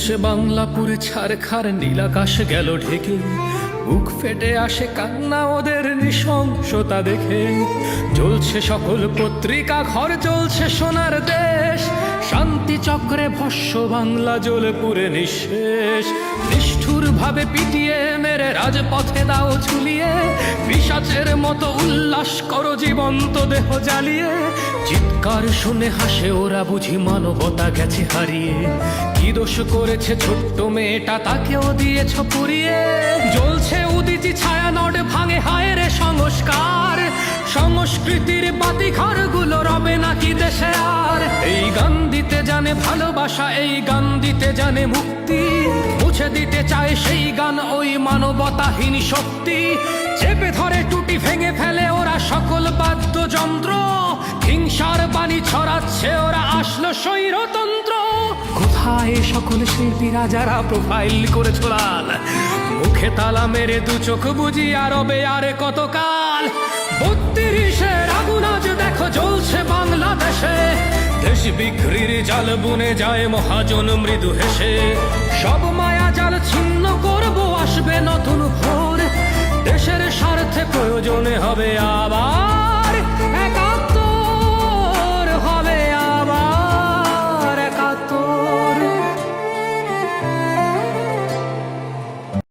জ্বলছে বাংলাপুরে ছারখার, নীলাকাশ গেল ঢেকে, বুক ফেটে আসে কান্না ওদের নৃশংসতা দেখে। জ্বলছে সকল পত্রিকা ঘর, জ্বলছে সোনার দেশ, শান্তি চক্রে ভস্য বাংলা জ্বলে পুরে নিঃশেষ। নিষ্ঠুর ভাবে পিটিয়ে মেরে রাজপথে দাও ঝুলিয়ে, পিশাচের মতো উল্লাস করো জীবন্ত দেহ জ্বালিয়ে। চিৎকার শুনে হাসে ওরা, বুঝি মানবতা গেছে হারিয়ে। কি দোষ করেছে ছোট্ট মেয়েটা, তাকেও দিয়েছ পুড়িয়ে। জ্বলছে উদিতি ছায়া, নড ভাঙে হায় রে সংস্কার। সংস্কৃতির বাতিঘর গুলো রবে নাকি দেশে আর? এই গান দিতে জানে ভালোবাসা, এই গান দিতে জানে মুক্তি, মুছে দিতে চায় সেই গান ওই মানবতাহীন শক্তি। চেপে ধরে টুটি ভেঙে ফেলে ওরা সকল বাদ্যযন্ত্র, হিংসার বাণী ছড়াচ্ছে ওরা, আসলো স্বৈরতন্ত্র। কোথায় সকল শিল্পীরা যারা প্রোফাইল করেছো লাল, মুখে তালা মেরে দু চোখ বুঝি আরবে আরে কতকাল। ৩২-এর আগুন আজ দেখো জ্বলছে বাংলাদেশে, দেশ বিক্রির জাল বুনে যায় মহাজন মৃদু হেসে। সব মায়া জাল ছিন্ন করবো, আসবে নতুন ভোর, দেশের স্বার্থে প্রয়োজনে হবে আর